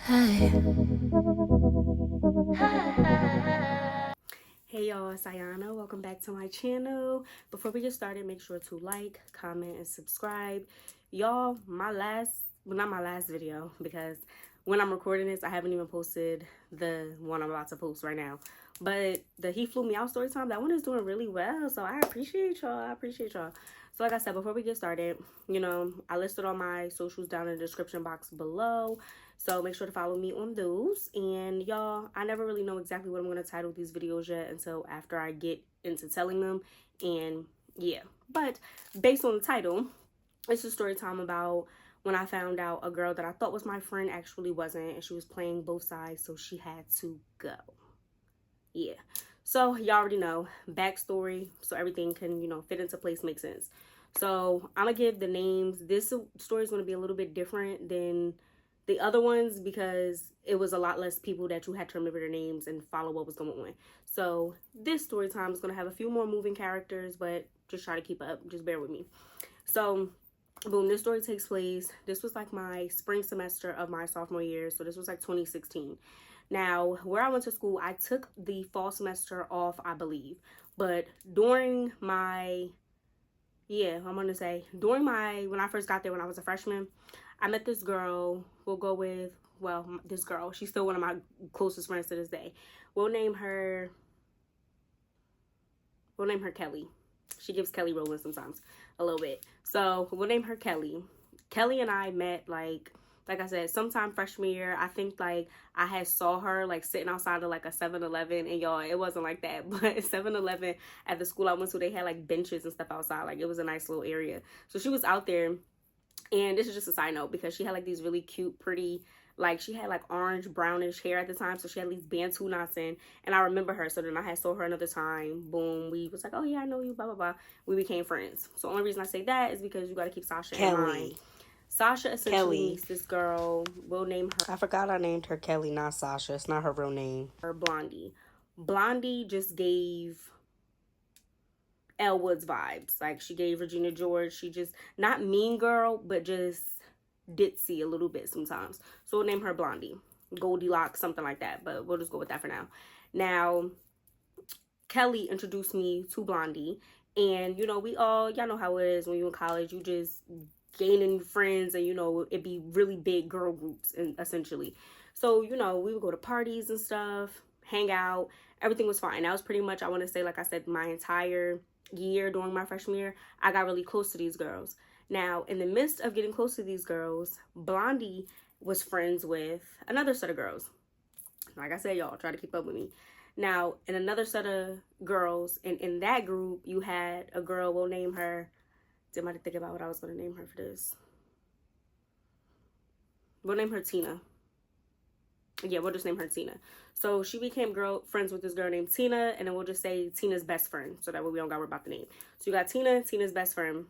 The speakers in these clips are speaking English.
Hey y'all, it's Ayanna. Welcome back to my channel. Before we get started, make sure to like, comment, and subscribe. Y'all, not my last video, because when I'm recording this, I haven't even posted the one I'm about to post right now. But the He Flew Me Out story time, that one is doing really well. So I appreciate y'all. So like I said, before we get started, I listed all my socials down in the description box below. So make sure to follow me on those. And y'all, I never really know exactly what I'm going to title these videos yet until after I get into telling them. And yeah, but based on the title, it's a story time about when I found out a girl that I thought was my friend actually wasn't, and she was playing both sides, so she had to go. Yeah. So y'all already know, backstory, so everything can, fit into place, make sense. So I'm gonna give the names. This story is gonna be a little bit different than the other ones because it was a lot less people that you had to remember their names and follow what was going on. So this story time is gonna have a few more moving characters, but just try to keep up. Just bear with me. So boom, this story takes place. This was like my spring semester of my sophomore year. So this was like 2016. Now, where I went to school, I took the fall semester off, I believe. But during my, when I first got there, when I was a freshman, I met this girl. This girl. She's still one of my closest friends to this day. We'll name her Kelly. She gives Kelly Rowland sometimes, a little bit. So we'll name her Kelly. Kelly and I met like I said, sometime freshman year. I think like I had saw her like sitting outside of like a 7-Eleven, and y'all, it wasn't like that, but 7-Eleven at the school I went to, they had like benches and stuff outside. Like it was a nice little area. So she was out there, and this is just a side note because she had like these really cute, pretty, like she had like orange brownish hair at the time, so she had these bantu knots in, and I remember her. So then I had saw her another time. Boom, we was like, oh yeah, I know you, blah blah blah. We became friends. So the only reason I say that is because you got to keep Sasha in mind. Sasha essentially meets this girl. We'll name her. I forgot I named her Kelly, not Sasha. It's not her real name. Her Blondie. Blondie just gave Elle Woods vibes. Like she gave Regina George. She just, not mean girl, but just ditzy a little bit sometimes. So we'll name her Blondie. Goldilocks, something like that. But we'll just go with that for now. Now, Kelly introduced me to Blondie. And, y'all know how it is when you're in college. You just gaining friends, and it'd be really big girl groups, and essentially. So, we would go to parties and stuff, hang out. Everything was fine. That was pretty much, I want to say, like I said, my entire year during my freshman year, I got really close to these girls. Now, in the midst of getting close to these girls, Blondie was friends with another set of girls. Like I said, y'all, try to keep up with me. Now, in another set of girls, and in that group, you had a girl, we'll name her, didn't have to think about what I was going to name her for this. We'll name her Tina. Yeah, we'll just name her Tina. So she became friends with this girl named Tina, and then we'll just say Tina's best friend, so that way we don't got to worry about the name. So you got Tina's best friend.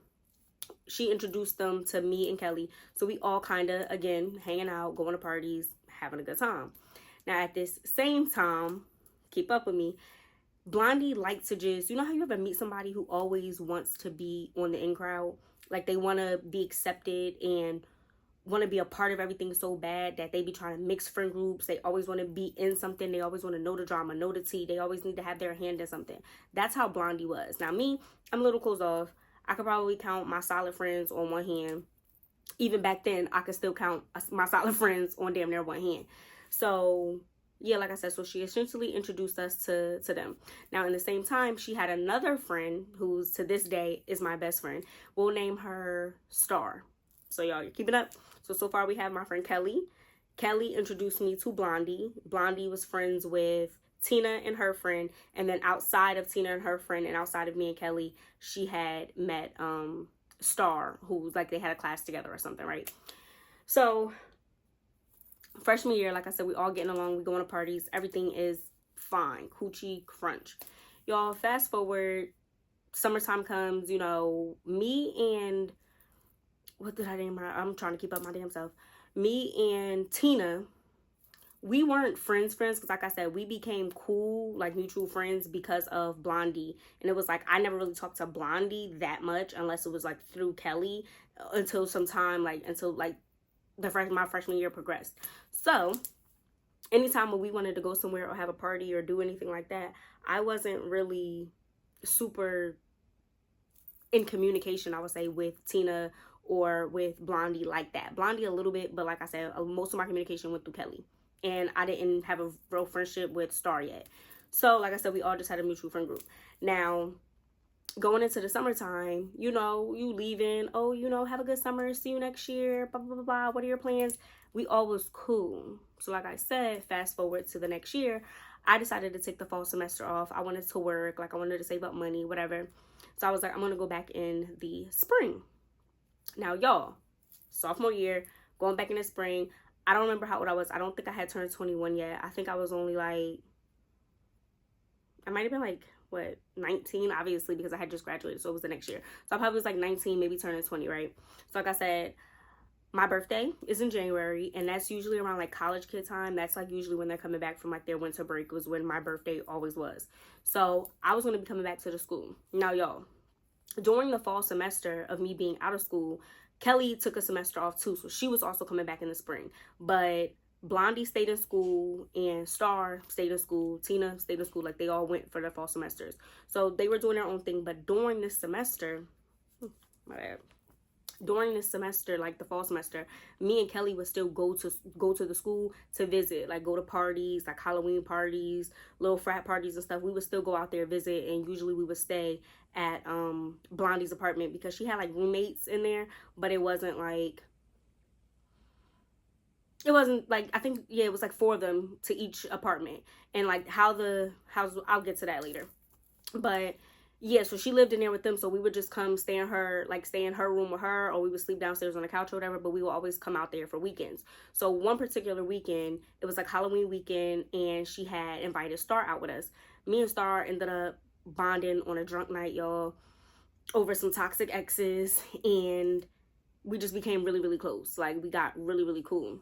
She introduced them to me and Kelly. So we all kind of, again, hanging out, going to parties, having a good time. Now, at this same time, keep up with me, Blondie liked to just, you know how you ever meet somebody who always wants to be on the in crowd? Like they want to be accepted and want to be a part of everything so bad that they be trying to mix friend groups. They always want to be in something. They always want to know the drama, know the tea. They always need to have their hand in something. That's how Blondie was. Now me, I'm a little closed off. I could probably count my solid friends on one hand. Even back then, I could still count my solid friends on damn near one hand. So yeah, like I said, so she essentially introduced us to them. Now, in the same time, she had another friend who's to this day is my best friend. We'll name her Star. So y'all, you're keeping up? So far we have my friend Kelly. Kelly introduced me to Blondie. Blondie was friends with Tina and her friend. And then outside of Tina and her friend and outside of me and Kelly, she had met Star, who like they had a class together or something, right? So freshman year, like I said, we all getting along, we going to parties, everything is fine, coochie crunch. Y'all, fast forward, summertime comes, me and, what did I name her? I'm trying to keep up my damn self. Me and Tina, we weren't friends because like I said, we became cool, like mutual friends because of Blondie. And it was like, I never really talked to Blondie that much unless it was like through Kelly until my freshman year progressed. So anytime when we wanted to go somewhere or have a party or do anything like that, I wasn't really super in communication, I would say, with Tina or with Blondie like that. Blondie a little bit, but like I said, most of my communication went through Kelly. And I didn't have a real friendship with Star yet. So like I said, we all just had a mutual friend group. Now, going into the summertime, you leaving, oh, have a good summer, see you next year, blah, blah, blah, blah, what are your plans? We all was cool. So like I said, fast forward to the next year, I decided to take the fall semester off. I wanted to work, like I wanted to save up money, whatever. So I was like, I'm going to go back in the spring. Now, y'all, sophomore year, going back in the spring, I don't remember how old I was. I don't think I had turned 21 yet. I think I was only like, I might have been like, 19, obviously, because I had just graduated, so it was the next year. So I probably was like 19, maybe turning 20, right? So like I said, my birthday is in January, and that's usually around like college kid time. That's like usually when they're coming back from like their winter break, was when my birthday always was. So I was going to be coming back to the school. Now, y'all, during the fall semester of me being out of school, Kelly took a semester off too, so she was also coming back in the spring. But Blondie stayed in school, and Star stayed in school, Tina stayed in school. Like, they all went for their fall semesters. So they were doing their own thing. But during this semester, my bad. During this semester, like the fall semester, me and Kelly would still go to the school to visit, like go to parties, like Halloween parties, little frat parties and stuff. We would still go out there, visit, and usually we would stay at Blondie's apartment because she had like roommates in there, but it wasn't like, I think, yeah, it was like 4 of them to each apartment. And like how the house, I'll get to that later. But yeah, so she lived in there with them, so we would just come stay in her room with her, or we would sleep downstairs on the couch or whatever, but we would always come out there for weekends. So one particular weekend, it was like Halloween weekend, and she had invited Star out with us. Me and Star ended up bonding on a drunk night, y'all, over some toxic exes, and we just became really, really close. Like, we got really, really cool.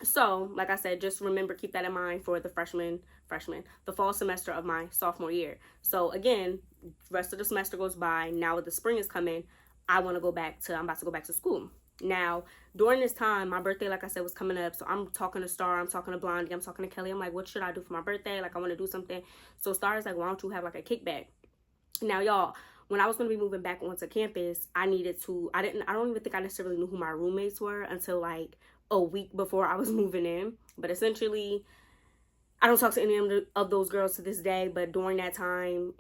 So, like I said, just remember, keep that in mind for the the fall semester of my sophomore year. So again, rest of the semester goes by. Now the spring is coming, I'm about to go back to school. Now, during this time, my birthday, like I said, was coming up. So I'm talking to Star, I'm talking to Blondie, I'm talking to Kelly. I'm like, what should I do for my birthday? Like, I want to do something. So Star is like, why don't you have like a kickback? Now, y'all, when I was going to be moving back onto campus, I don't even think I necessarily knew who my roommates were until like a week before I was moving in. But essentially, I don't talk to any of those girls to this day. But during that time,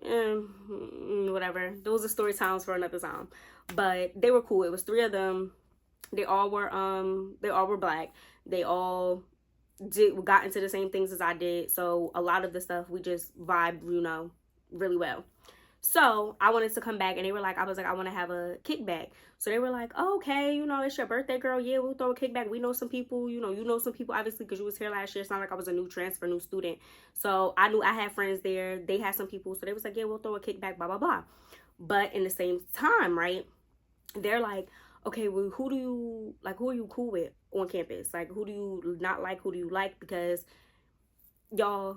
whatever. Those are story times for another time. But they were cool. It was 3 of them. They all were black. They all got into the same things as I did. So a lot of the stuff, we just vibed, really well. So I wanted to come back, and I was like, I want to have a kickback. So they were like, oh, okay, it's your birthday, girl. Yeah, we'll throw a kickback. We know some people, you know some people, obviously, because you was here last year. It's not like I was a new student. So I knew I had friends there. They had some people. So they was like, yeah, we'll throw a kickback, blah, blah, blah. But in the same time, right, they're like, okay, well, who are you cool with on campus? Like, who do you not like? Who do you like? Because, y'all,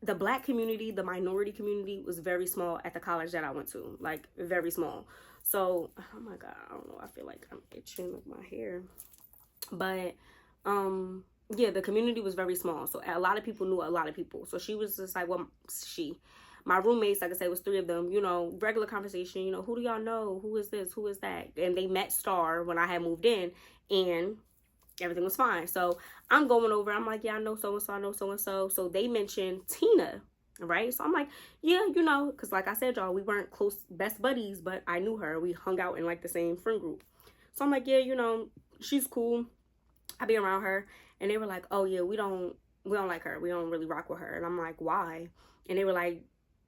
the black community, the minority community was very small at the college that I went to, like very small. So, oh my God, I don't know. I feel like I'm itching with my hair, but, yeah, the community was very small. So a lot of people knew a lot of people. So she was just like, my roommates, like I said, was 3 of them, regular conversation, who do y'all know? Who is this? Who is that? And they met Star when I had moved in, and everything was fine. So I'm going over, I'm like, yeah, I know so-and-so, I know so-and-so. So they mentioned Tina, right? So I'm like, yeah, because like I said, y'all, we weren't close best buddies, but I knew her. We hung out in like the same friend group. So I'm like, yeah, she's cool. I be around her. And they were like, oh yeah, we don't like her. We don't really rock with her. And I'm like, why? And they were like,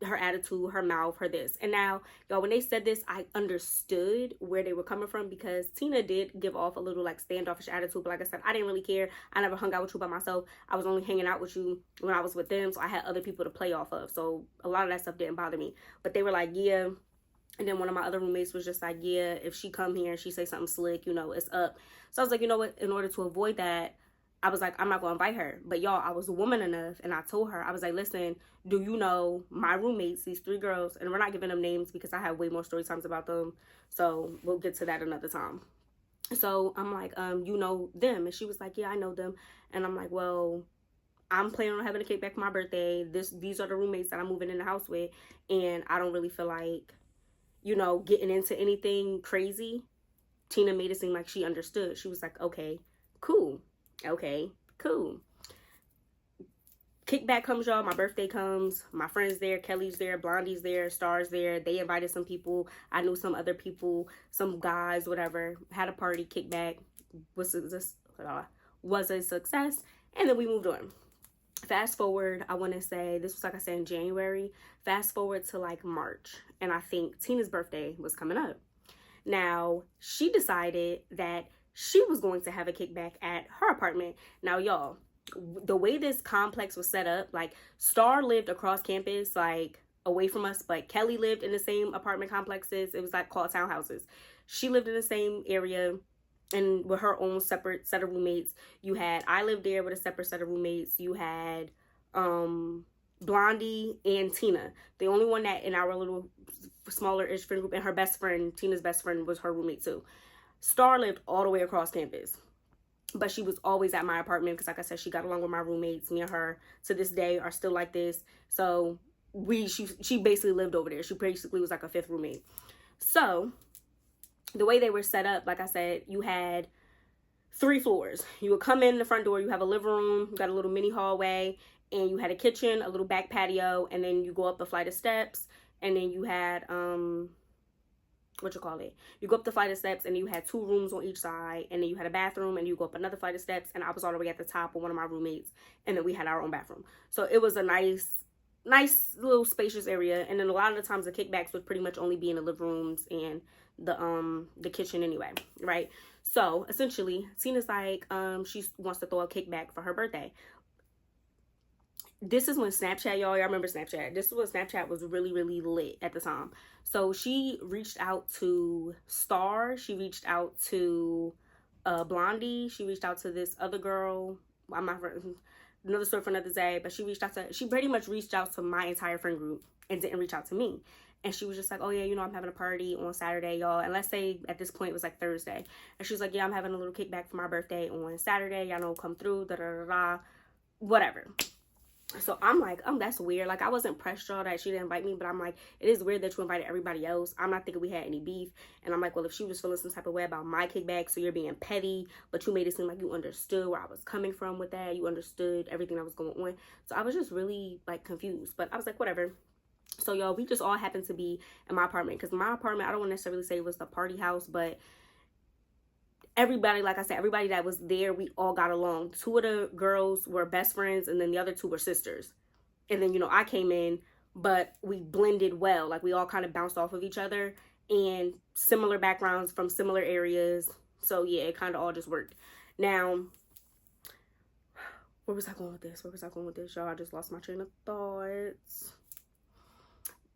her attitude, her mouth, her this. And now, y'all, when they said this, I understood where they were coming from, because Tina did give off a little like standoffish attitude. But like I said, I didn't really care. I never hung out with you by myself. I was only hanging out with you when I was with them. So I had other people to play off of. So a lot of that stuff didn't bother me. But they were like, yeah. And then one of my other roommates was just like, yeah, if she come here and she say something slick, it's up. So I was like, you know what? In order to avoid that, I was like, I'm not going to invite her. But y'all, I was a woman enough, and I told her, I was like, listen, do you know my roommates, these 3 girls? And we're not giving them names because I have way more story times about them. So we'll get to that another time. So I'm like, you know them? And she was like, yeah, I know them. And I'm like, well, I'm planning on having a kickback for my birthday. These are the roommates that I'm moving in the house with, and I don't really feel like, you know, getting into anything crazy. Tina made it seem like she understood. She was like, okay, cool. Okay, cool. Kickback comes, y'all. My birthday comes. My friends there. Kelly's there. Blondie's there. Star's there. They invited some people. I knew some other people, some guys, whatever. Had a party. Kickback was a success. And then we moved on. Fast forward, I want to say this was, like I said, in January. Fast forward to like March, and I think Tina's birthday was coming up. Now she decided that she was going to have a kickback at her apartment. Now, y'all, the way this complex was set up, like Star lived across campus, like away from us, but Kelly lived in the same apartment complexes. It was like called townhouses. She lived in the same area and with her own separate set of roommates. I lived there with a separate set of roommates. You had Blondie and Tina. The only one that in our little smaller-ish friend group, and her best friend, Tina's best friend, was her roommate too. Star lived all the way across campus, but she was always at my apartment because, like I said, she got along with my roommates. Me and her to this day are still like this. So she basically lived over there. She basically was like a fifth roommate. So the way they were set up, like I said, you had 3 floors. You would come in the front door, you have a living room, you got a little mini hallway, and you had a kitchen, a little back patio, and then you go up a flight of steps, and then you had you go up the flight of steps, and you had 2 rooms on each side, and then you had a bathroom, and you go up another flight of steps, and I was all the way at the top with one of my roommates, and then we had our own bathroom. So it was a nice little spacious area. And then a lot of the times the kickbacks would pretty much only be in the living rooms and the kitchen anyway, right? So essentially Tina's like, she wants to throw a kickback for her birthday. This is when Snapchat, y'all remember Snapchat. This is when Snapchat was really, really lit at the time. So she reached out to Star. She reached out to Blondie. She reached out to this other girl. I'm not, another story for another day, but she pretty much reached out to my entire friend group and didn't reach out to me. And she was just like, oh yeah, you know, I'm having a party on Saturday, y'all. And let's say at this point it was like Thursday. And she was like, yeah, I'm having a little kickback for my birthday on Saturday. Y'all know, come through, whatever. So I'm like, that's weird. Like, I wasn't pressed, y'all, that she didn't invite me, but I'm like, it is weird that you invited everybody else. I'm not thinking we had any beef. And I'm like, well, if she was feeling some type of way about my kickback, so you're being petty, but you made it seem like you understood where I was coming from with that. You understood everything that was going on. So I was just really, like, confused. But I was like, whatever. So, y'all, we just all happened to be in my apartment. Because my apartment, I don't want to necessarily say it was the party house, but everybody, like I said, everybody that was there, we all got along. 2 of the girls were best friends, and then the other 2 were sisters. And then, you know, I came in, but we blended well. Like, we all kind of bounced off of each other, and similar backgrounds from similar areas. So, yeah, it kind of all just worked. Now, where was I going with this? Y'all, I just lost my train of thoughts.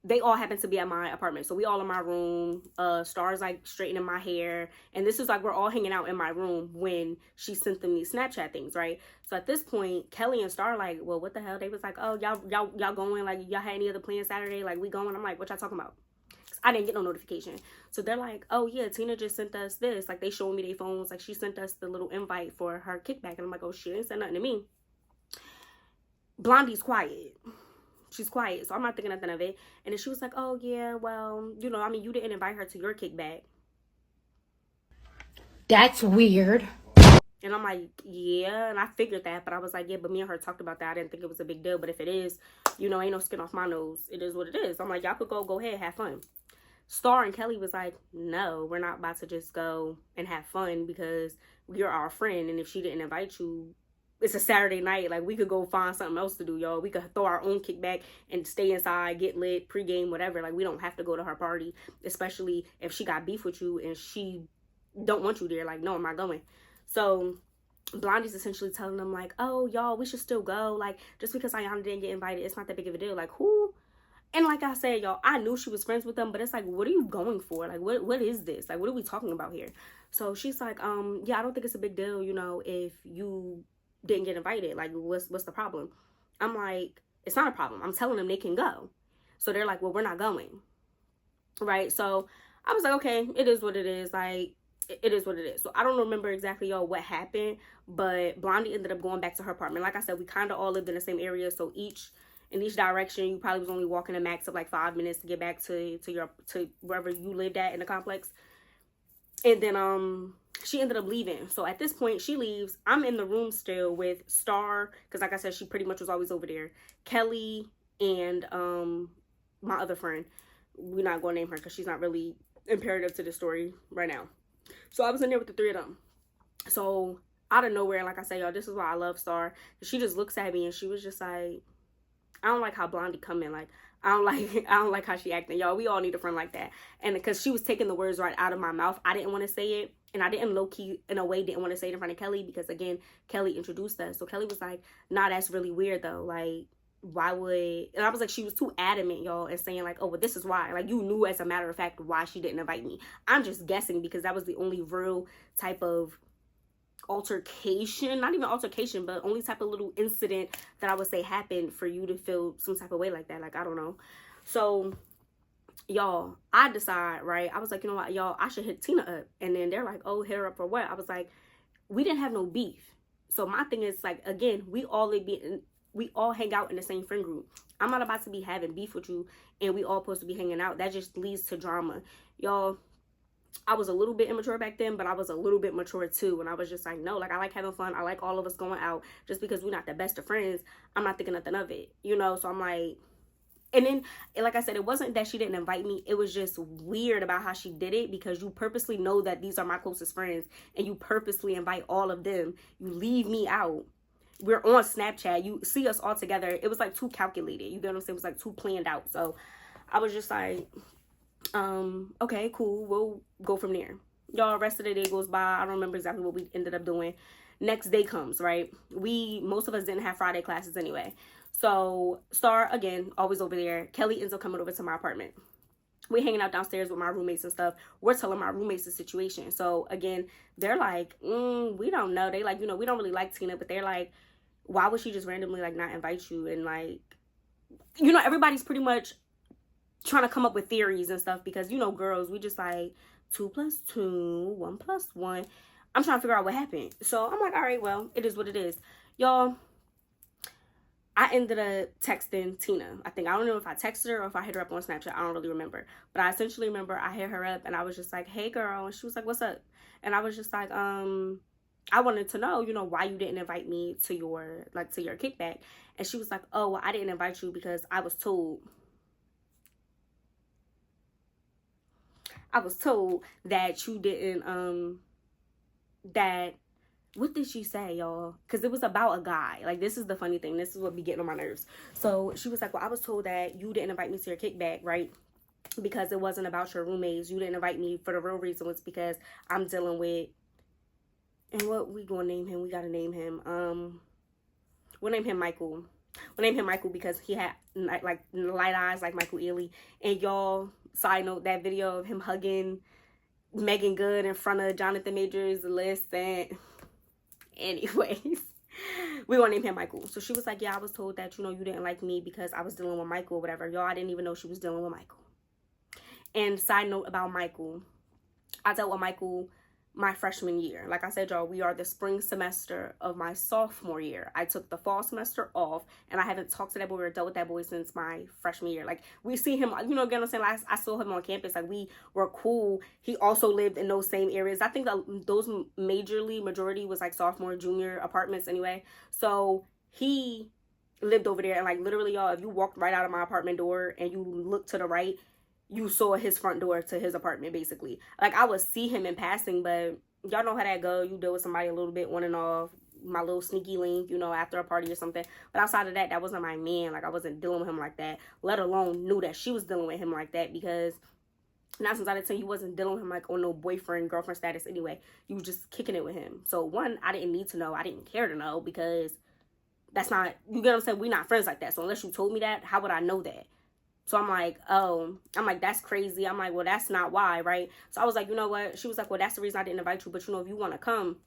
They all happen to be at my apartment. So we all in my room. Star's like straightening my hair. And this is like, we're all hanging out in my room when she sent them these Snapchat things, right? So at this point, Kelly and Star like, well, what the hell? They was like, oh, y'all going? Like, y'all had any other plans Saturday? Like, we going? I'm like, what y'all talking about? I didn't get no notification. So they're like, oh yeah, Tina just sent us this. Like, they showing me their phones. Like, she sent us the little invite for her kickback. And I'm like, oh, she didn't send nothing to me. Blondie's quiet. She's quiet, so I'm not thinking nothing of it. And then she was like, oh yeah, well, you know, I mean, you didn't invite her to your kickback. That's weird. And I'm like, yeah, and I figured that, but I was like, yeah, but me and her talked about that. I didn't think it was a big deal, but if it is, you know, ain't no skin off my nose. It is what it is. I'm like, y'all could go ahead, have fun. Star and Kelly was like, no, we're not about to just go and have fun because you're our friend, and if she didn't invite you, it's a Saturday night. Like, we could go find something else to do, y'all. We could throw our own kickback and stay inside, get lit, pregame, whatever. Like, we don't have to go to her party, especially if she got beef with you and she don't want you there. Like, no, I'm not going. So Blondie's essentially telling them, like, oh, y'all, we should still go. Like, just because Ayanna didn't get invited, it's not that big of a deal. Like, who? And like I said, y'all, I knew she was friends with them, but it's like, what are you going for? Like, what is this? Like, what are we talking about here? So she's like, yeah, I don't think it's a big deal, you know, if you didn't get invited. Like, what's the problem? I'm like, it's not a problem. I'm telling them they can go. So they're like, well, we're not going. Right? So I was like, okay, it is what it is. Like, it is what it is. So I don't remember exactly, y'all, what happened, but Blondie ended up going back to her apartment. Like I said, we kind of all lived in the same area, so in each direction, you probably was only walking a max of like 5 minutes to get back to wherever you lived at in the complex. And then she ended up leaving. So at this point, she leaves. I'm in the room still with Star, because like I said, she pretty much was always over there. Kelly and my other friend. We're not going to name her because she's not really imperative to the story right now. So I was in there with the three of them. So out of nowhere, like I said, y'all, this is why I love Star. She just looks at me and she was just like, I don't like how Blondie come in. Like, I don't like how she acting. Y'all, we all need a friend like that. And because she was taking the words right out of my mouth, I didn't want to say it. And I didn't low-key, in a way, didn't want to say it in front of Kelly because, again, Kelly introduced us. So Kelly was like, nah, that's really weird, though. Like, why would... And I was like, she was too adamant, y'all, and saying, like, oh, well, this is why. Like, you knew, as a matter of fact, why she didn't invite me. I'm just guessing because that was the only real type of altercation, not even altercation, but only type of little incident that I would say happened for you to feel some type of way like that. Like, I don't know. So, y'all, I decide, right? I was like, you know what, y'all, I should hit Tina up. And then they're like, oh, hit her up for what? I was like, we didn't have no beef. So my thing is, like, again, we all hang out in the same friend group. I'm not about to be having beef with you and we all supposed to be hanging out. That just leads to drama. Y'all, I was a little bit immature back then, but I was a little bit mature too. And I was just like, no, like, I like having fun. I like all of us going out. Just because we're not the best of friends, I'm not thinking nothing of it, you know? So I'm like, and then, like I said, it wasn't that she didn't invite me. It was just weird about how she did it because you purposely know that these are my closest friends and you purposely invite all of them. You leave me out. We're on Snapchat. You see us all together. It was like too calculated. You get what I'm saying? It was like too planned out. So I was just like, okay, cool. We'll go from there. Y'all, rest of the day goes by. I don't remember exactly what we ended up doing. Next day comes, right? Most of us didn't have Friday classes anyway. So Star, again, always over there. Kelly ends up coming over to my apartment. We're hanging out downstairs with my roommates and stuff. We're telling my roommates the situation. So again, they're like, we don't know. They like, you know, we don't really like Tina, but they're like, why would she just randomly like not invite you? And like, you know, everybody's pretty much trying to come up with theories and stuff because, you know, girls, we just like 2 + 2, 1 + 1. I'm trying to figure out what happened. So I'm like, all right, well, it is what it is. Y'all, I ended up texting Tina. I don't know if I texted her or if I hit her up on Snapchat. I don't really remember. But I essentially remember I hit her up and I was just like, hey, girl. And she was like, what's up? And I was just like, I wanted to know, you know, why you didn't invite me to your kickback. And she was like, oh, well, I didn't invite you because I was told that you didn't, what did she say, y'all? Because it was about a guy. Like, this is the funny thing. This is what be getting on my nerves. So she was like, well, I was told that you didn't invite me to your kickback, right? Because it wasn't about your roommates. You didn't invite me for the real reason was because I'm dealing with, and what we gonna name him? We gotta name him. We'll name him Michael. We'll name him Michael because he had like light eyes like Michael Ealy. And y'all, side note, that video of him hugging Megan Good in front of Jonathan Majors list. And anyways, we gonna name him Michael. So she was like, yeah, I was told that, you know, you didn't like me because I was dealing with Michael or whatever. Y'all, I didn't even know she was dealing with Michael. And side note about Michael, I dealt with Michael my freshman year. Like I said, y'all, we are the spring semester of my sophomore year. I took the fall semester off and I haven't talked to that boy or dealt with that boy since my freshman year. Like, we see him, you know, again, I'm saying, like, I saw him on campus. Like, we were cool. He also lived in those same areas. I think that those majority was like sophomore, junior apartments anyway. So he lived over there. And like, literally, y'all, if you walked right out of my apartment door and you looked to the right, you saw his front door to his apartment, basically. Like, I would see him in passing, but y'all know how that go. You deal with somebody a little bit on and off, my little sneaky link, you know, after a party or something. But outside of that, that wasn't my man. Like, I wasn't dealing with him like that, let alone knew that she was dealing with him like that, because 9 times out of 10, you wasn't dealing with him like on no boyfriend, girlfriend status anyway. You was just kicking it with him. So, one, I didn't need to know. I didn't care to know because that's not, you get what I'm saying? We're not friends like that. So, unless you told me that, how would I know that? So I'm like, oh, that's crazy. I'm like, well, that's not why, right? So I was like, you know what? She was like, well, that's the reason I didn't invite you. But, you know, if you want to come,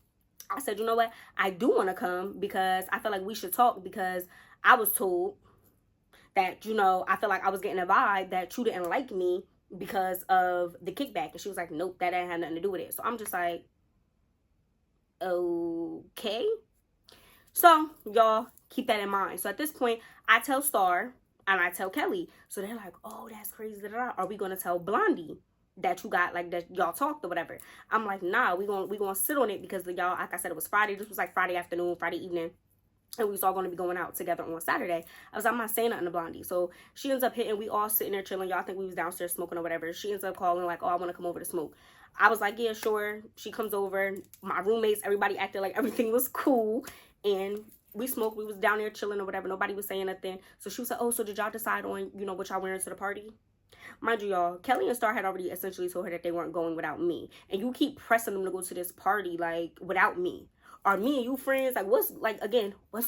I said, you know what? I do want to come because I feel like we should talk because I was told that, you know, I feel like I was getting a vibe that you didn't like me because of the kickback. And she was like, nope, that ain't had nothing to do with it. So I'm just like, okay. So y'all keep that in mind. So at this point, I tell Star and I tell Kelly. So they're like, oh, that's crazy. Are we gonna tell Blondie that you got, like, that y'all talked or whatever? I'm like, nah, we gonna sit on it because y'all, like I said, it was Friday. This was like Friday afternoon, Friday evening. And we was all going to be going out together on Saturday. I was like, I'm not saying nothing to Blondie. So she ends up hitting, we all sitting there chilling. Y'all think we was downstairs smoking or whatever. She ends up calling like, oh, I want to come over to smoke. I was like, yeah, sure. She comes over. My roommates, everybody acted like everything was cool. And we smoked. We was down there chilling or whatever. Nobody was saying nothing. So she was like, oh, so did y'all decide on, what y'all wearing to the party? Mind you, y'all, Kelly and Star had already essentially told her that they weren't going without me. And you keep pressing them to go to this party, like, without me. Are me and you friends? Like, what's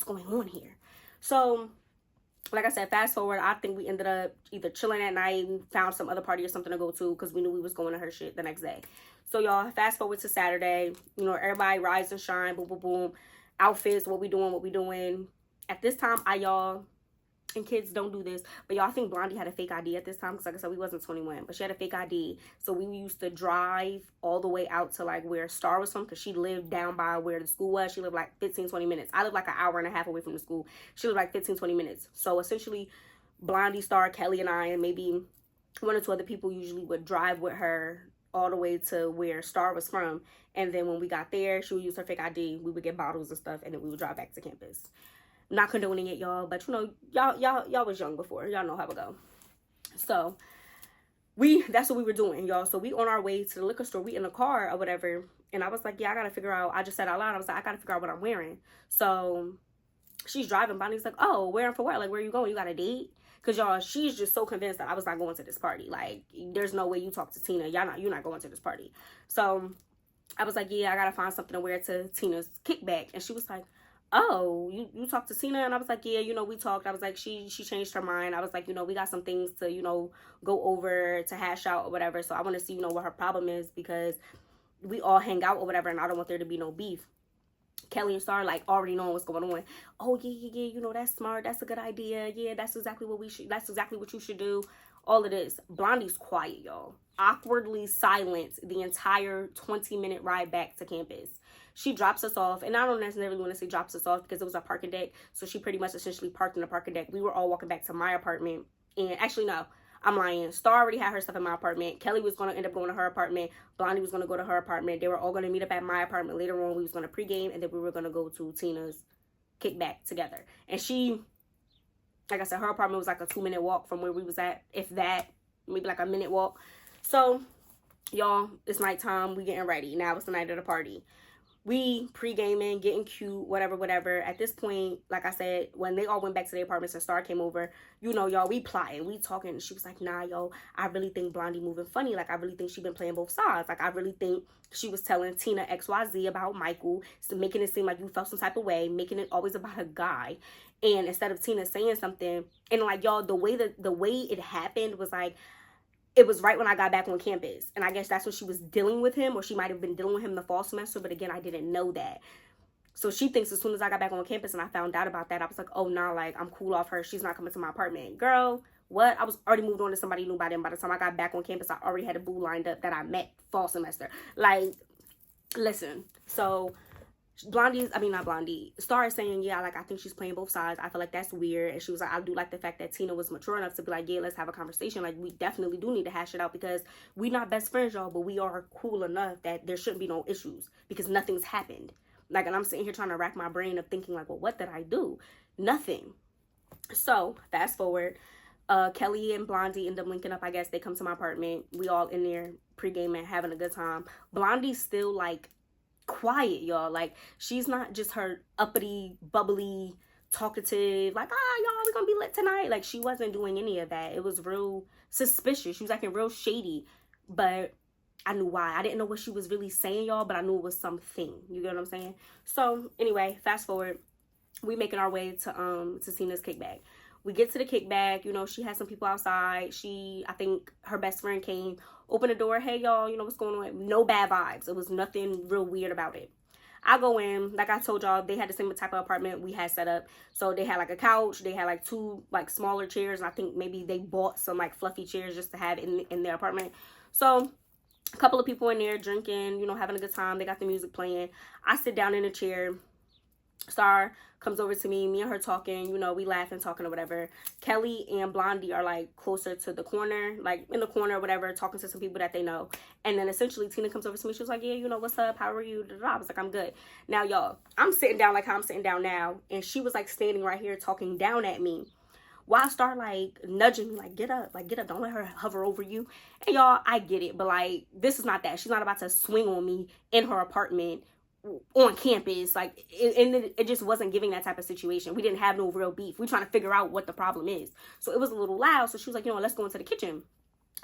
going on here? So, like I said, fast forward, I think we ended up either chilling at night, we found some other party or something to go to because we knew we was going to her shit the next day. So, y'all, fast forward to Saturday. Everybody rise and shine, boom, boom, boom. Outfits, what we doing. At this time, and kids don't do this, but y'all, think Blondie had a fake ID at this time because, like I said, we wasn't 21, but she had a fake ID. So we used to drive all the way out to like where Star was from, because she lived down by where the school was. She lived like 15-20 minutes. I lived like an hour and a half away from the school. She lived like 15-20 minutes. So essentially, Blondie, Star, Kelly, and I, and maybe one or two other people usually would drive with her all the way to where Star was from. And then when we got there, she would use her fake ID. We would get bottles and stuff, and then we would drive back to campus. Not condoning it, y'all, but y'all was young before. Y'all know how it go. So that's what we were doing, y'all. So we on our way to the liquor store. We in the car or whatever. And I was like, yeah, I gotta figure out. I just said out loud, I was like, I gotta figure out what I'm wearing. So she's driving. Bonnie's like, oh, wearing for what? Like, where are you going? You got a date? Because, y'all, she's just so convinced that I was not going to this party. Like, there's no way you talk to Tina. You're not going to this party. So I was like, yeah, I gotta find something to wear to Tina's kickback. And she was like, oh, you talked to Tina? And I was like, yeah, we talked. I was like, she changed her mind. I was like, we got some things to, go over, to hash out or whatever. So I want to see, what her problem is, because we all hang out or whatever, and I don't want there to be no beef. Kelly and Star, like, already knowing what's going on. Oh, yeah, that's smart. That's a good idea. Yeah, that's exactly what you should do. All of this. Blondie's quiet, y'all. Awkwardly silent the entire 20-minute ride back to campus. She drops us off, and I don't necessarily want to say drops us off because it was a parking deck, so she pretty much essentially parked in the parking deck. We were all walking back to my apartment, and actually, no, I'm lying. Star already had her stuff in my apartment. Kelly was going to end up going to her apartment. Blondie was going to go to her apartment. They were all going to meet up at my apartment later on. We was going to pregame, and then we were going to go to Tina's kickback together. And she, like I said, her apartment was like a 2-minute walk from where we was at, if that, maybe like a minute walk. So, y'all, it's nighttime. We getting ready. Now it's the night of the party. We pre-gaming, getting cute, whatever. At this point, like I said, when they all went back to their apartments and Star came over, y'all, we plotting, we talking. She was like, nah, yo, I really think Blondie moving funny. Like, I really think she been playing both sides. Like, I really think she was telling Tina XYZ about Michael, so making it seem like you felt some type of way, making it always about a guy. And instead of Tina saying something, and like, y'all, the way it happened was like, it was right when I got back on campus. And I guess that's when she was dealing with him, or she might have been dealing with him the fall semester. But again, I didn't know that. So she thinks as soon as I got back on campus and I found out about that, I was like, oh, nah, like, I'm cool off her. She's not coming to my apartment. Girl, what? I was already moved on to somebody new by then. By the time I got back on campus, I already had a boo lined up that I met fall semester. Like, listen. So not Blondie. Star is saying, yeah, like, I think she's playing both sides. I feel like that's weird. And she was like, I do like the fact that Tina was mature enough to be like, yeah, let's have a conversation. Like, we definitely do need to hash it out because we not best friends, y'all, but we are cool enough that there shouldn't be no issues because nothing's happened. Like, and I'm sitting here trying to rack my brain of thinking like, well, what did I do? Nothing. So fast forward, Kelly and Blondie end up linking up. I guess they come to my apartment. We all in there pre-gaming, having a good time. Blondie's still like quiet, y'all. Like, she's not just her uppity, bubbly, talkative, like, y'all, we're gonna be lit tonight. Like, she wasn't doing any of that. It was real suspicious. She was acting real shady, but I knew why. I didn't know what she was really saying, y'all, but I knew it was something. You get what I'm saying? So anyway, fast forward, we making our way to Tina's kickback. We get to the kickback, she had some people outside. I think her best friend came, opened the door. Hey, y'all, what's going on? No bad vibes. It was nothing real weird about it. I go in, like I told y'all, they had the same type of apartment we had set up. So they had like a couch, they had like 2 like smaller chairs, and I think maybe they bought some like fluffy chairs just to have in their apartment. So a couple of people in there drinking, you know, having a good time. They got the music playing. I sit down in a chair. Star comes over to me and her talking, you know, we laughing, talking or whatever. Kelly and Blondie are like closer to the corner, like in the corner or whatever, talking to some people that they know. And then essentially Tina comes over to me. She was like, yeah, you know, what's up? How are you? I was like, I'm good. Now, y'all, I'm sitting down like how I'm sitting down now. And she was like standing right here talking down at me. While Star like nudging me, like, get up, don't let her hover over you. And y'all, I get it, but like, this is not that. She's not about to swing on me in her apartment on campus. Like, it just wasn't giving that type of situation. We didn't have no real beef. We trying to figure out what the problem is. So it was a little loud. So she was like, you know, let's go into the kitchen.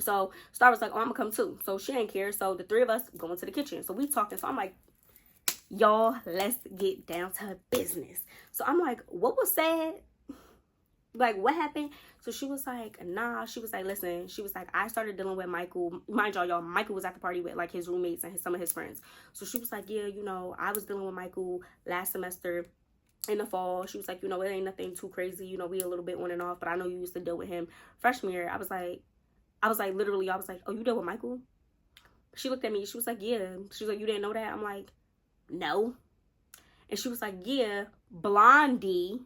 So Star was like, oh, I'm gonna come too. So she didn't care. So the 3 of us go into the kitchen. So we talking. So I'm like, y'all, let's get down to business. So I'm like, what was said? Like, what happened? So she was like, nah. She was like, listen. She was like, I started dealing with Michael. Mind y'all, Michael was at the party with like his roommates and some of his friends. So she was like, yeah, you know, I was dealing with Michael last semester in the fall. She was like, you know, it ain't nothing too crazy. You know, we a little bit on and off, but I know you used to deal with him freshman year. I was like, literally, I was like, oh, you deal with Michael? She looked at me. She was like, yeah. She was like, you didn't know that? I'm like, no. And she was like, yeah, Blondie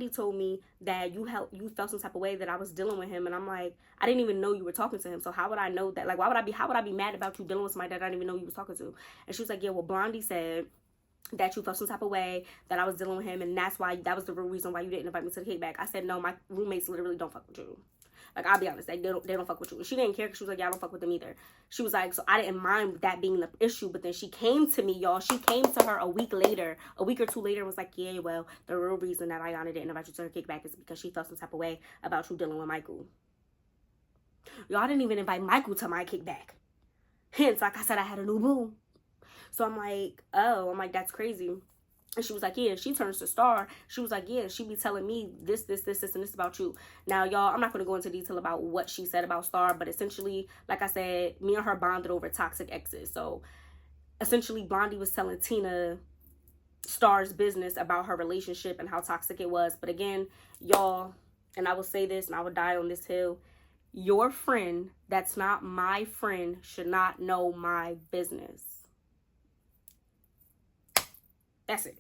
told me that you felt some type of way that I was dealing with him. And I'm like, I didn't even know you were talking to him. So how would I know that? Like, how would I be mad about you dealing with somebody that I didn't even know you was talking to? And she was like, yeah, well, Blondie said that you felt some type of way, that I was dealing with him, and that was the real reason why you didn't invite me to the kickback. I said, no, my roommates literally don't fuck with you. Like, I'll be honest, they don't fuck with you. And she didn't care because she was like, yeah, I don't fuck with them either. She was like, so I didn't mind that being the issue. But then she came to me, y'all. She came to her a week or 2 later, and was like, yeah, well, the real reason that Ayanna didn't invite you to her kickback is because she felt some type of way about you dealing with Michael. Y'all didn't even invite Michael to my kickback. Hence, like I said, I had a new boo. So I'm like, that's crazy. And she was like, yeah. She turns to Star. She was like, yeah, she be telling me this, and this about you. Now, y'all, I'm not going to go into detail about what she said about Star, but essentially, like I said, me and her bonded over toxic exes. So essentially, Blondie was telling Tina Star's business about her relationship and how toxic it was. But again, y'all, and I will say this, and I will die on this hill, your friend that's not my friend should not know my business. That's it.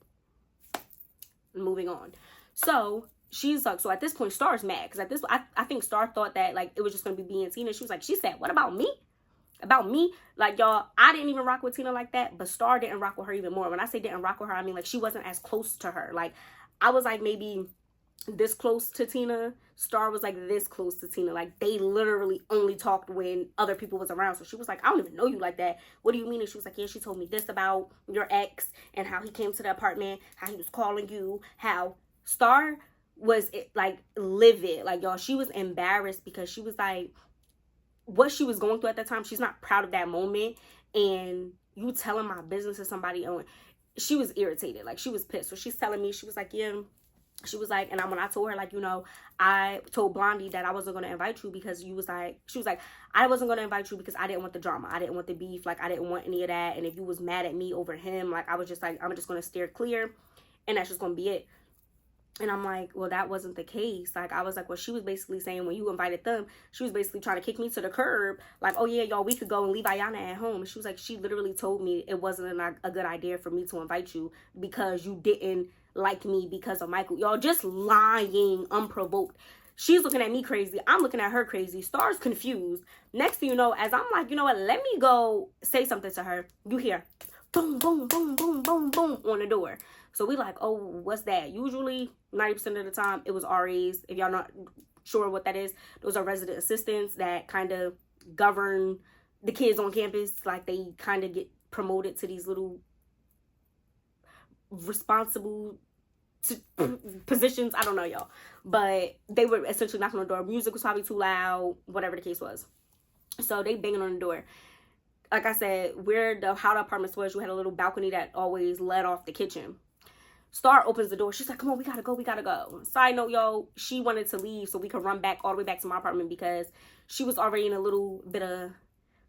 Moving on. So she's like, so at this point, Star's mad. Because I think Star thought that like it was just going to be me and Tina. She was like, she said, what about me? About me? Like, y'all, I didn't even rock with Tina like that. But Star didn't rock with her even more. When I say didn't rock with her, I mean like she wasn't as close to her. Like, I was like maybe this close to Tina. Star was like this close to Tina. Like, they literally only talked when other people was around. So she was like, I don't even know you like that. What do you mean? And she was like, yeah, she told me this about your ex and how he came to the apartment, how he was calling you, how Star was like livid. Like, y'all, she was embarrassed because she was like, what she was going through at that time, she's not proud of that moment. And you telling my business to somebody else, she was irritated. Like, she was pissed. So she's telling me, she was like, yeah. She was like, and when I told her, like, you know, I told Blondie that I wasn't going to invite you because she was like, I wasn't going to invite you because I didn't want the drama. I didn't want the beef. Like, I didn't want any of that. And if you was mad at me over him, like, I was just like, I'm just going to steer clear. And that's just going to be it. And I'm like, well, that wasn't the case. Like, I was like, well, she was basically saying when you invited them, she was basically trying to kick me to the curb. Like, oh, yeah, y'all, we could go and leave Ayanna at home. And she was like, she literally told me it wasn't a good idea for me to invite you because you didn't like me because of Michael. Y'all just lying unprovoked. She's looking at me crazy. I'm looking at her crazy. Star's confused. Next thing you know, as I'm like, you know what, let me go say something to her, you hear boom, boom, boom, boom, boom, boom on the door. So we like, oh, what's that? Usually 90% of the time it was RAs. If y'all not sure what that is, those are resident assistants that kind of govern the kids on campus. Like, they kind of get promoted to these little responsible positions. I don't know, y'all, but they were essentially knocking on the door. Music was probably too loud, whatever the case was. So they banging on the door. Like I said, how the apartment was, you had a little balcony that always led off the kitchen. Star opens the door. She's like, come on, we gotta go. Side note, y'all, she wanted to leave so we could run back all the way back to my apartment because she was already in a little bit of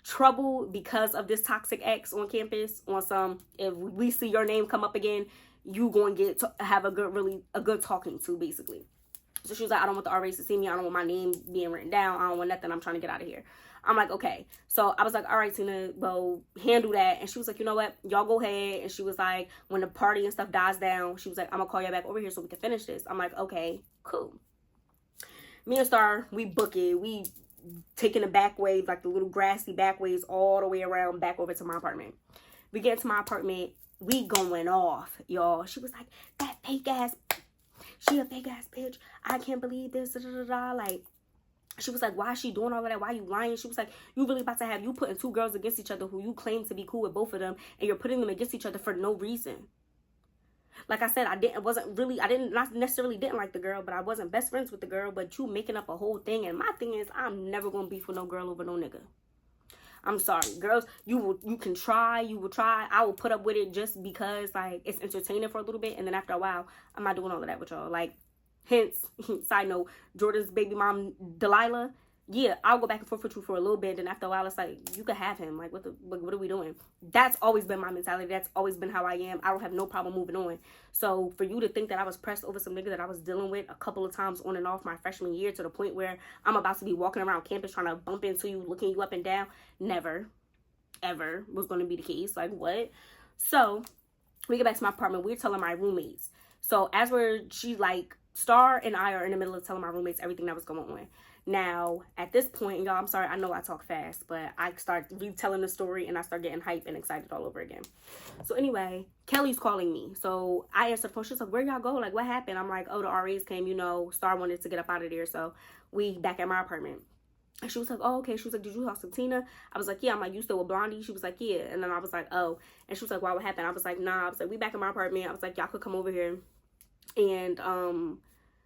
trouble because of this toxic ex on campus. On some, if we see your name come up again, you going to get to have a good talking to, basically. So she was like, I don't want the RAs to see me. I don't want my name being written down. I don't want nothing. I'm trying to get out of here. I'm like, okay. So I was like, all right, Tina, well, handle that. And she was like, you know what? Y'all go ahead. And she was like, when the party and stuff dies down, she was like, I'm going to call y'all back over here so we can finish this. I'm like, okay, cool. Me and Star, we book it. We taking the back ways, like the little grassy back ways all the way around back over to my apartment. We get to my apartment. We going off, y'all. She was like, that fake ass, she a fake ass bitch. I can't believe this, da, da, da, da. Like, she was like, why is she doing all of that? Why are you lying? She was like, you really about to have you putting two girls against each other who you claim to be cool with both of them, and you're putting them against each other for no reason. Like I said, I didn't necessarily like the girl, but I wasn't best friends with the girl, but you making up a whole thing. And my thing is, I'm never going to beef with no girl over no nigga. I'm sorry, girls, you will try. I will put up with it just because, like, it's entertaining for a little bit. And then after a while, I'm not doing all of that with y'all. Like, hence, side note, Jordan's baby mom, Delilah, yeah, I'll go back and forth with you for a little bit. And after a while, it's like, you could have him. Like, what are we doing? That's always been my mentality. That's always been how I am. I don't have no problem moving on. So for you to think that I was pressed over some nigga that I was dealing with a couple of times on and off my freshman year, to the point where I'm about to be walking around campus trying to bump into you, looking you up and down, never, ever was going to be the case. Like, what? So we get back to my apartment. We're telling my roommates. So as she's like, Star and I are in the middle of telling my roommates everything that was going on. Now, at this point, y'all, I'm sorry, I know I talk fast, but I start retelling the story and I start getting hyped and excited all over again. So anyway, Kelly's calling me. So I answered the phone. She's like, where y'all go? Like, what happened? I'm like, oh, the RAs came, Star wanted to get up out of there. So we back at my apartment. And she was like, oh, okay. She was like, did you talk to Tina? I was like, yeah. I'm like, you still with Blondie? She was like, yeah. And then I was like, oh. And she was like, why, what happened? I was like, nah. I was like, we back in my apartment. I was like, y'all could come over here and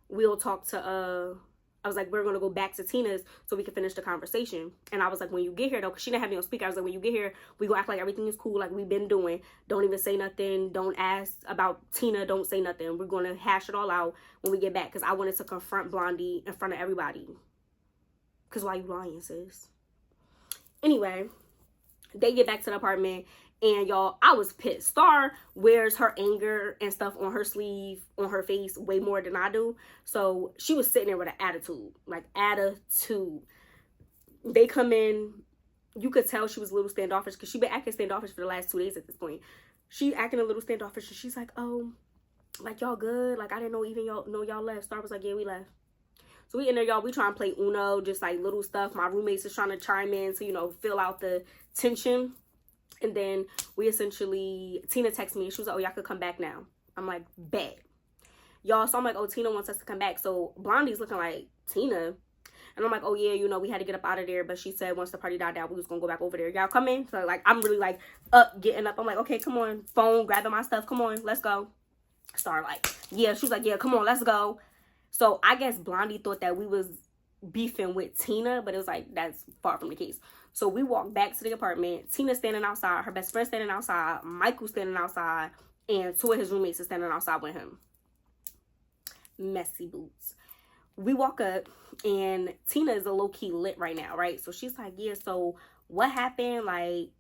we'll talk to I was like, we're going to go back to Tina's so we can finish the conversation. And I was like, when you get here, though, because she didn't have me on speaker, I was like, when you get here, we going to act like everything is cool, like we've been doing. Don't even say nothing. Don't ask about Tina. Don't say nothing. We're going to hash it all out when we get back, because I wanted to confront Blondie in front of everybody. Because why you lying, sis? Anyway, they get back to the apartment. And y'all, I was pissed. Star wears her anger and stuff on her sleeve, on her face, way more than I do. So she was sitting there with an attitude. Like, attitude. They come in. You could tell she was a little standoffish, because she been acting standoffish for the last 2 days at this point. She acting a little standoffish. And she's like, oh, like, y'all good? Like, I didn't know even y'all left. Star was like, yeah, we left. So we in there, y'all. We trying to play Uno, just like little stuff. My roommates is trying to chime in to, fill out the tension. And then we essentially, Tina texted me and she was like, oh, y'all could come back now. I'm like, bet. Y'all, so I'm like, oh, Tina wants us to come back. So Blondie's looking like, Tina? And I'm like, oh, yeah, we had to get up out of there. But she said once the party died down, we was going to go back over there. Y'all come in? So, like, I'm really, like, getting up. I'm like, okay, come on. Phone, grabbing my stuff. Come on, let's go. Star, like, yeah. She was like, yeah, come on, let's go. So I guess Blondie thought that we was beefing with Tina. But it was like, that's far from the case. So we walked back to the apartment. Tina standing outside. Her best friend standing outside. Michael standing outside. And two of his roommates are standing outside with him. Messy boots. We walk up. And Tina is a low-key lit right now, right? So she's like, yeah, so what happened? Like,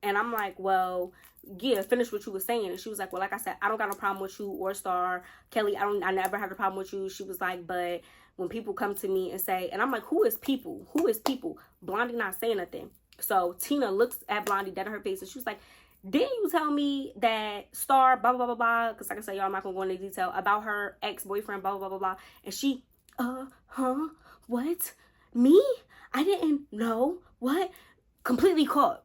and I'm like, well, yeah, finish what you were saying. And she was like, well, like I said, I don't got no problem with you or Star. Kelly, I never had a problem with you. She was like, but when people come to me and say, and I'm like, who is people? Who is people? Blondie not saying nothing. So Tina looks at Blondie dead in her face and she was like, didn't you tell me that Star, blah, blah, blah, blah, because like I said, y'all, I'm not going to go into detail about her ex-boyfriend, blah, blah, blah, blah. And she, what? Me? I didn't know. What? Completely caught.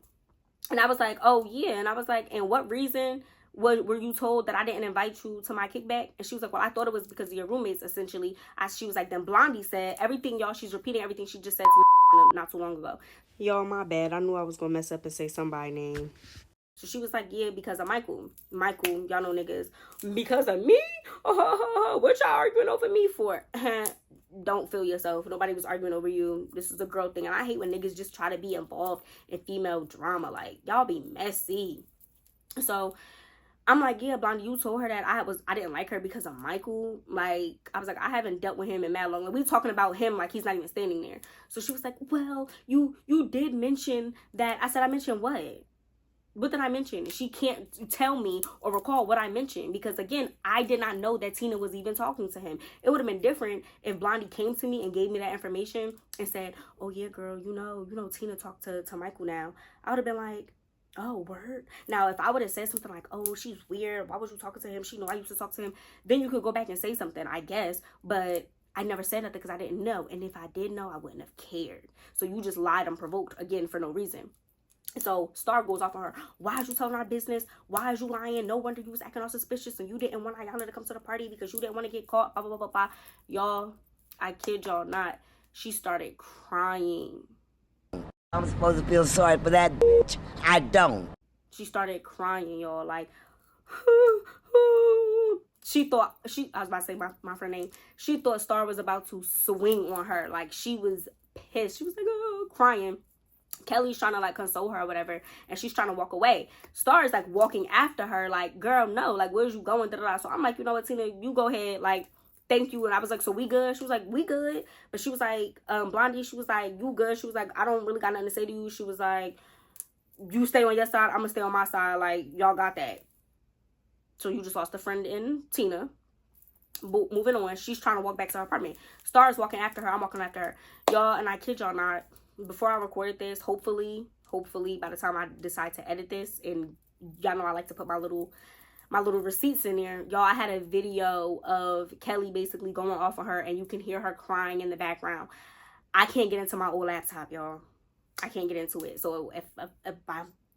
And I was like, oh, yeah. And I was like, and what reason were you told that I didn't invite you to my kickback? And she was like, well, I thought it was because of your roommates, essentially. She was like, then Blondie said everything, y'all. She's repeating everything she just said to me not too long ago. Y'all, my bad. I knew I was going to mess up and say somebody's name. So she was like, yeah, because of Michael. Michael, y'all know niggas. Because of me? What y'all arguing over me for? Don't feel yourself. Nobody was arguing over you. This is a girl thing. And I hate when niggas just try to be involved in female drama. Like, y'all be messy. So I'm like, yeah, Blondie, you told her that I didn't like her because of Michael. Like, I was like, I haven't dealt with him in mad long. Like, we talking about him like he's not even standing there. So she was like, well, you did mention that. I said, I mentioned what? What did I mention? She can't tell me or recall what I mentioned because, again, I did not know that Tina was even talking to him. It would have been different if Blondie came to me and gave me that information and said, oh, yeah, girl, you know, Tina talked to Michael now. I would have been like, oh, word. Now, if I would have said something like, oh, she's weird. Why was you talking to him? She know I used to talk to him. Then you could go back and say something, I guess. But I never said nothing because I didn't know. And if I did know, I wouldn't have cared. So you just lied unprovoked, again, for no reason. So Star goes off on her. Why is you telling our business? Why is you lying? No wonder you was acting all suspicious and you didn't want Ayanna to come to the party because you didn't want to get caught. Blah, blah, blah, blah, blah. Y'all, I kid y'all not. She started crying. I'm supposed to feel sorry for that bitch. I don't. She started crying, y'all. Like, she thought, I was about to say my friend name. She thought Star was about to swing on her. Like, she was pissed. She was like, oh, crying. Kelly's trying to like console her or whatever, and she's trying to walk away. Star is like walking after her, like, girl, no, like, where's you going? Da-da-da. So I'm like, you know what, Tina, you go ahead, like, thank you. And I was like, so we good? She was like, we good. But she was like, Blondie, she was like, you good? She was like, I don't really got nothing to say to you. She was like, you stay on your side, I'm gonna stay on my side. Like, y'all got that. So you just lost a friend in Tina. Moving on, she's trying to walk back to her apartment. Star is walking after her. I'm walking after her, y'all. And I kid y'all not, before I recorded this, hopefully by the time I decide to edit this, and y'all know I like to put my little receipts in there, y'all, I had a video of Kelly basically going off on her, and you can hear her crying in the background. I can't get into my old laptop, y'all. I can't get into it. So if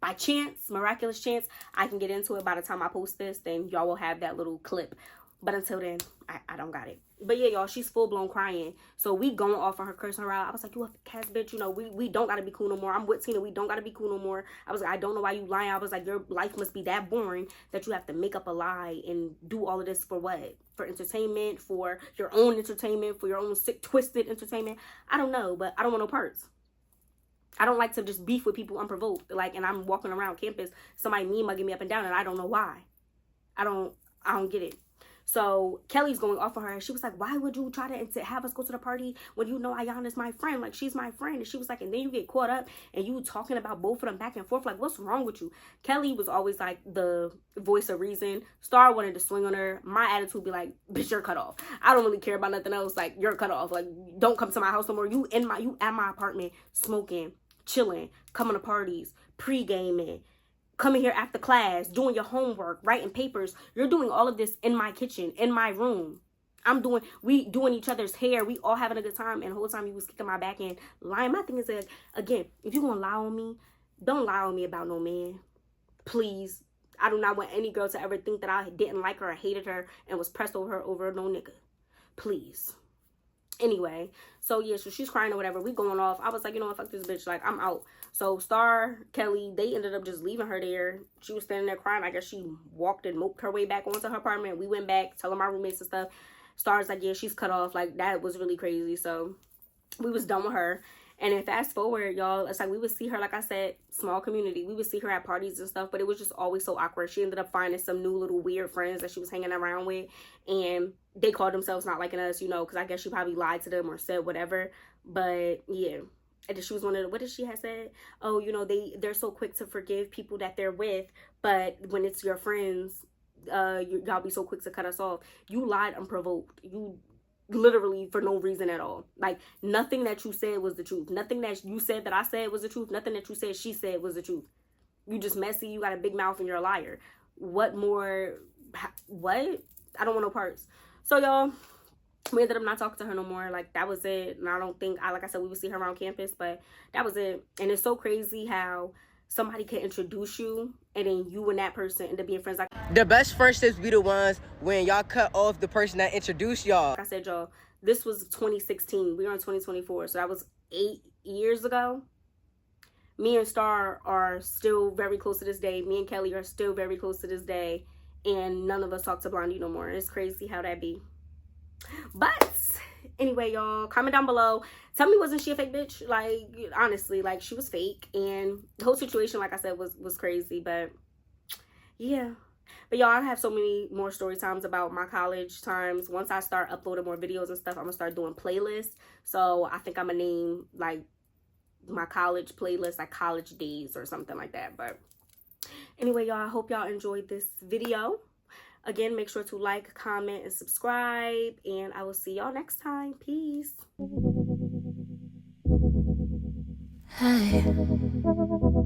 by chance, miraculous chance, I can get into it by the time I post this, then y'all will have that little clip. But until then, I don't got it. But yeah, y'all, she's full-blown crying. So we going off on her, cursing her out. I was like, you a cash bitch. You know, we don't got to be cool no more. I'm with Tina. We don't got to be cool no more. I was like, I don't know why you lying. I was like, your life must be that boring that you have to make up a lie and do all of this for what? For entertainment, for your own entertainment, for your own sick, twisted entertainment. I don't know, but I don't want no parts. I don't like to just beef with people unprovoked. Like, and I'm walking around campus, somebody mean mugging me up and down, and I don't know why. I don't get it. So Kelly's going off on her, and she was like, why would you try to have us go to the party when you know Ayanna's my friend? Like, she's my friend. And she was like, and then you get caught up and you talking about both of them back and forth. Like, what's wrong with you? Kelly was always like the voice of reason. Star wanted to swing on her. My attitude would be like, bitch, you're cut off. I don't really care about nothing else. Like, you're cut off. Like, don't come to my house no more. You at my apartment smoking, chilling, coming to parties, pre-gaming, coming here after class, doing your homework, writing papers. You're doing all of this in my kitchen, in my room. We doing each other's hair. We all having a good time. And the whole time you was kicking my back and lying. My thing is that, again, if you gonna lie on me, don't lie on me about no man. Please. I do not want any girl to ever think that I didn't like her or hated her and was pressed over her over no nigga. Please. Anyway, so yeah, so she's crying or whatever. We going off. I was like, you know what, fuck this bitch. Like, I'm out. So Star, Kelly, they ended up just leaving her there. She was standing there crying. I guess she walked and moped her way back onto her apartment. We went back, telling my roommates and stuff. Star's like, yeah, she's cut off. Like, that was really crazy. So we was done with her. And then fast forward, y'all, it's like we would see her, like I said, small community. We would see her at parties and stuff, but it was just always so awkward. She ended up finding some new little weird friends that she was hanging around with, and they called themselves not liking us, you know, because I guess she probably lied to them or said whatever. But yeah, and then she was one of the, what did she have said? Oh, you know, they're so quick to forgive people that they're with, but when it's your friends, y'all be so quick to cut us off. You lied unprovoked. You literally for no reason at all. Like, nothing that you said was the truth. Nothing that you said that I said was the truth. Nothing that you said she said was the truth. You just messy. You got a big mouth and you're a liar. What more? What? I don't want no parts. So y'all, we ended up not talking to her no more. Like, that was it. And I don't think, like I said, we would see her around campus, but that was it. And it's so crazy how somebody can introduce you and then you and that person end up being friends. Like, the best friendships be the ones when y'all cut off the person that introduced y'all. like I said, y'all, this was 2016. We are in 2024, so that was 8 years ago. Me and Star are still very close to this day. Me and Kelly are still very close to this day, and none of us talk to Blondie no more. It's crazy how that be. But anyway, y'all, comment down below. Tell me, wasn't she a fake bitch? Like, honestly, like, she was fake, and the whole situation, like I said, was crazy. But yeah, But y'all, I have so many more story times about my college times. Once I start uploading more videos and stuff, I'm gonna start doing playlists. So I think I'm gonna name like my college playlist like college days or something like that. But anyway, y'all, I hope y'all enjoyed this video. Again, make sure to like, comment, and subscribe, and I will see y'all next time. Peace. Hey.